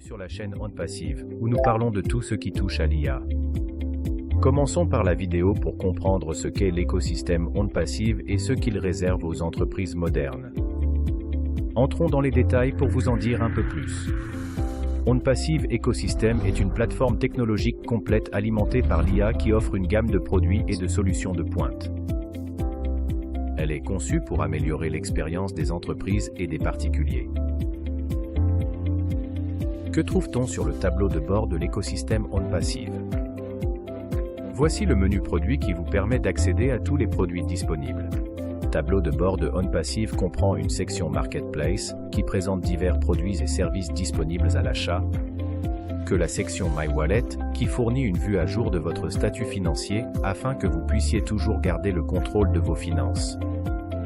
sur la chaîne OnPassive, où nous parlons de tout ce qui touche à l'IA. Commençons par la vidéo pour comprendre ce qu'est l'écosystème OnPassive et ce qu'il réserve aux entreprises modernes. Entrons dans les détails pour vous en dire un peu plus. OnPassive Ecosystem est une plateforme technologique complète alimentée par l'IA qui offre une gamme de produits et de solutions de pointe. Elle est conçue pour améliorer l'expérience des entreprises et des particuliers. Que trouve-t-on sur le tableau de bord de l'écosystème OnPassive? Voici le menu produit qui vous permet d'accéder à tous les produits disponibles. Le tableau de bord de OnPassive comprend une section Marketplace qui présente divers produits et services disponibles à l'achat, que la section My Wallet qui fournit une vue à jour de votre statut financier afin que vous puissiez toujours garder le contrôle de vos finances.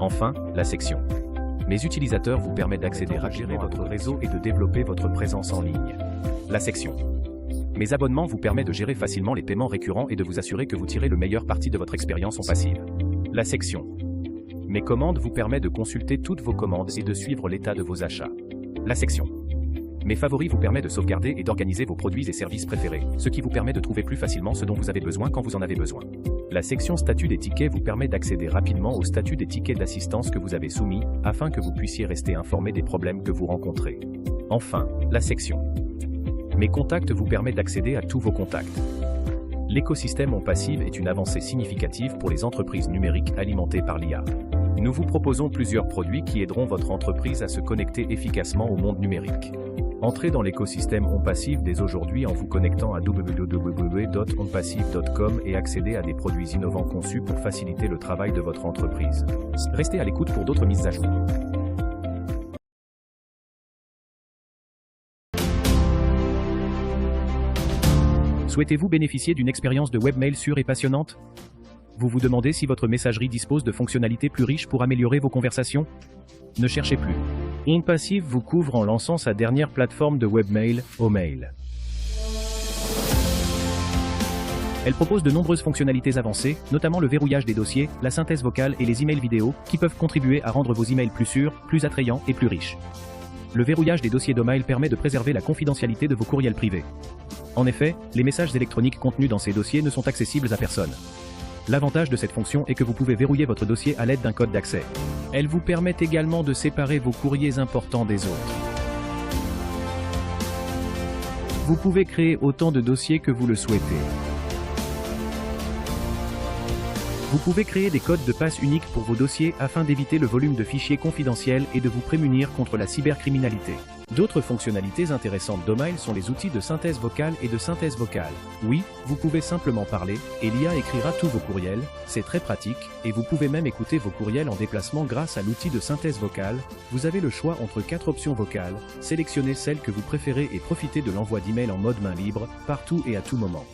Enfin, la section Mes utilisateurs vous permet d'accéder rapidement à votre réseau et de développer votre présence en ligne. La section Mes abonnements vous permet de gérer facilement les paiements récurrents et de vous assurer que vous tirez le meilleur parti de votre expérience OnPassive. La section Mes commandes vous permet de consulter toutes vos commandes et de suivre l'état de vos achats. La section Mes favoris vous permet de sauvegarder et d'organiser vos produits et services préférés, ce qui vous permet de trouver plus facilement ce dont vous avez besoin quand vous en avez besoin. La section Statut des tickets vous permet d'accéder rapidement au statut des tickets d'assistance que vous avez soumis, afin que vous puissiez rester informé des problèmes que vous rencontrez. Enfin, la section Mes contacts vous permet d'accéder à tous vos contacts. L'écosystème OnPassive est une avancée significative pour les entreprises numériques alimentées par l'IA. Nous vous proposons plusieurs produits qui aideront votre entreprise à se connecter efficacement au monde numérique. Entrez dans l'écosystème OnPassive dès aujourd'hui en vous connectant à www.onpassive.com et accédez à des produits innovants conçus pour faciliter le travail de votre entreprise. Restez à l'écoute pour d'autres mises à jour. Souhaitez-vous bénéficier d'une expérience de webmail sûre et passionnante? Vous vous demandez si votre messagerie dispose de fonctionnalités plus riches pour améliorer vos conversations? Ne cherchez plus. OnPassive vous couvre en lançant sa dernière plateforme de webmail, Omail. Elle propose de nombreuses fonctionnalités avancées, notamment le verrouillage des dossiers, la synthèse vocale et les emails vidéo, qui peuvent contribuer à rendre vos emails plus sûrs, plus attrayants et plus riches. Le verrouillage des dossiers d'Omail permet de préserver la confidentialité de vos courriels privés. En effet, les messages électroniques contenus dans ces dossiers ne sont accessibles à personne. L'avantage de cette fonction est que vous pouvez verrouiller votre dossier à l'aide d'un code d'accès. Elle vous permet également de séparer vos courriers importants des autres. Vous pouvez créer autant de dossiers que vous le souhaitez. Vous pouvez créer des codes de passe uniques pour vos dossiers afin d'éviter le volume de fichiers confidentiels et de vous prémunir contre la cybercriminalité. D'autres fonctionnalités intéressantes d'Omail sont les outils de synthèse vocale et de synthèse vocale. Oui, vous pouvez simplement parler, et l'IA écrira tous vos courriels, c'est très pratique, et vous pouvez même écouter vos courriels en déplacement grâce à l'outil de synthèse vocale. Vous avez le choix entre 4 options vocales, sélectionnez celle que vous préférez et profitez de l'envoi d'emails en mode main libre, partout et à tout moment.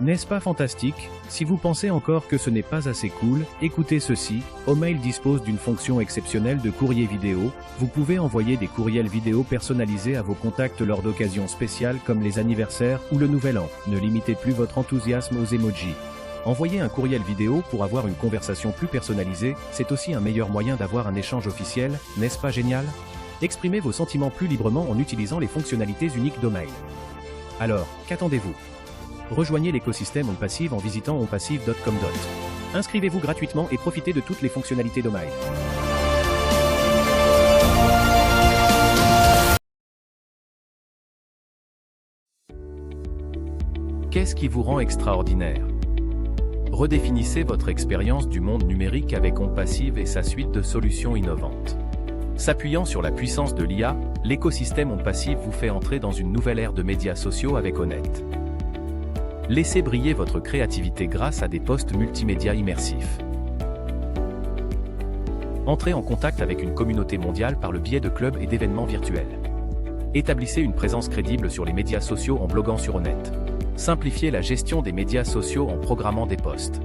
N'est-ce pas fantastique? Si vous pensez encore que ce n'est pas assez cool, écoutez ceci, Omail dispose d'une fonction exceptionnelle de courrier vidéo. Vous pouvez envoyer des courriels vidéo personnalisés à vos contacts lors d'occasions spéciales comme les anniversaires ou le nouvel an. Ne limitez plus votre enthousiasme aux emojis. Envoyer un courriel vidéo pour avoir une conversation plus personnalisée, c'est aussi un meilleur moyen d'avoir un échange officiel, n'est-ce pas génial? Exprimez vos sentiments plus librement en utilisant les fonctionnalités uniques d'Omail. Alors, qu'attendez-vous? Rejoignez l'écosystème OnPassive en visitant onpassive.com. Inscrivez-vous gratuitement et profitez de toutes les fonctionnalités d'Omail. Qu'est-ce qui vous rend extraordinaire? Redéfinissez votre expérience du monde numérique avec OnPassive et sa suite de solutions innovantes. S'appuyant sur la puissance de l'IA, l'écosystème OnPassive vous fait entrer dans une nouvelle ère de médias sociaux avec Onet. Laissez briller votre créativité grâce à des posts multimédia immersifs. Entrez en contact avec une communauté mondiale par le biais de clubs et d'événements virtuels. Établissez une présence crédible sur les médias sociaux en bloguant sur Onet. Simplifiez la gestion des médias sociaux en programmant des posts.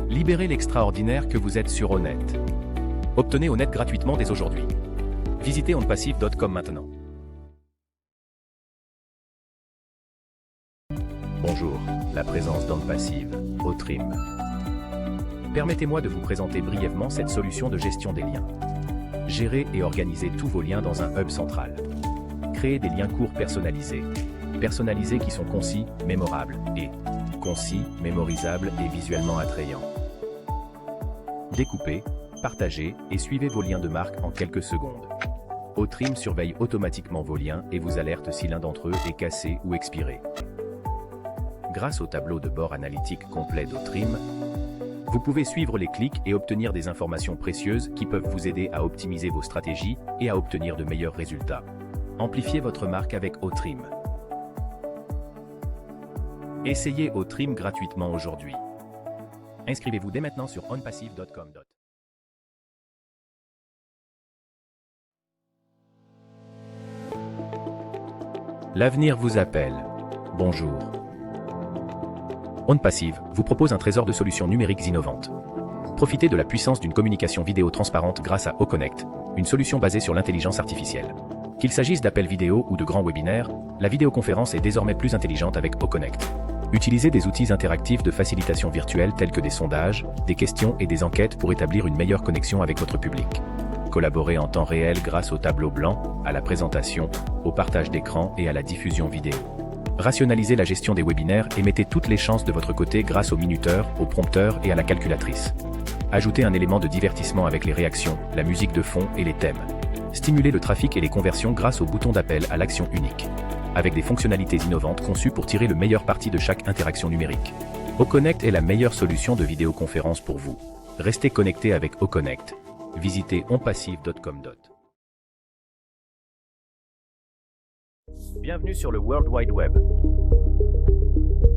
Libérez l'extraordinaire que vous êtes sur Onet. Obtenez Onet gratuitement dès aujourd'hui. Visitez onpassive.com maintenant. Bonjour, la présence d'OnPassive, Otrim. Permettez-moi de vous présenter brièvement cette solution de gestion des liens. Gérez et organisez tous vos liens dans un hub central. créer des liens courts personnalisés. Personnalisés qui sont concis, mémorables et concis, mémorisables et visuellement attrayants. Découpez, partagez et suivez vos liens de marque en quelques secondes. Otrim surveille automatiquement vos liens et vous alerte si l'un d'entre eux est cassé ou expiré. Grâce au tableau de bord analytique complet d'Otrim, vous pouvez suivre les clics et obtenir des informations précieuses qui peuvent vous aider à optimiser vos stratégies et à obtenir de meilleurs résultats. Amplifiez votre marque avec Otrim. Essayez Otrim gratuitement aujourd'hui. Inscrivez-vous dès maintenant sur onpassive.com. L'avenir vous appelle. Bonjour. OnPassive vous propose un trésor de solutions numériques innovantes. Profitez de la puissance d'une communication vidéo transparente grâce à OConnect, une solution basée sur l'intelligence artificielle. Qu'il s'agisse d'appels vidéo ou de grands webinaires, la vidéoconférence est désormais plus intelligente avec OConnect. Utilisez des outils interactifs de facilitation virtuelle tels que des sondages, des questions et des enquêtes pour établir une meilleure connexion avec votre public. Collaborez en temps réel grâce au tableau blanc, à la présentation, au partage d'écran et à la diffusion vidéo. Rationalisez la gestion des webinaires et mettez toutes les chances de votre côté grâce au minuteur, au prompteur et à la calculatrice. Ajoutez un élément de divertissement avec les réactions, la musique de fond et les thèmes. Stimulez le trafic et les conversions grâce au bouton d'appel à l'action unique. Avec des fonctionnalités innovantes conçues pour tirer le meilleur parti de chaque interaction numérique. OConnect est la meilleure solution de vidéoconférence pour vous. Restez connecté avec OConnect. Visitez onpassive.com. Bienvenue sur le World Wide Web.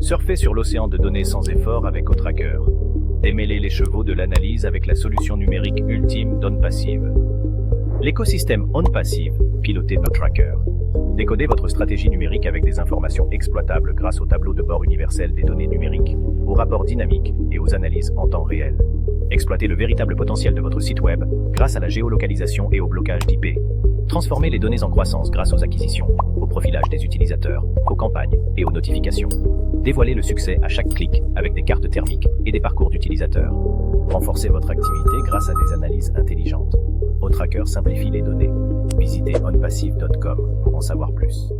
Surfez sur l'océan de données sans effort avec OTracker. Démêlez les chevaux de l'analyse avec la solution numérique ultime d'OnPassive. L'écosystème OnPassive, piloté d'OTracker. Décodez votre stratégie numérique avec des informations exploitables grâce au tableau de bord universel des données numériques, aux rapports dynamiques et aux analyses en temps réel. Exploitez le véritable potentiel de votre site web grâce à la géolocalisation et au blocage d'IP. Transformez les données en croissance grâce aux acquisitions, au profilage des utilisateurs, aux campagnes et aux notifications. Dévoilez le succès à chaque clic avec des cartes thermiques et des parcours d'utilisateurs. Renforcez votre activité grâce à des analyses intelligentes. OTracker simplifie les données. Visitez onpassive.com pour en savoir plus.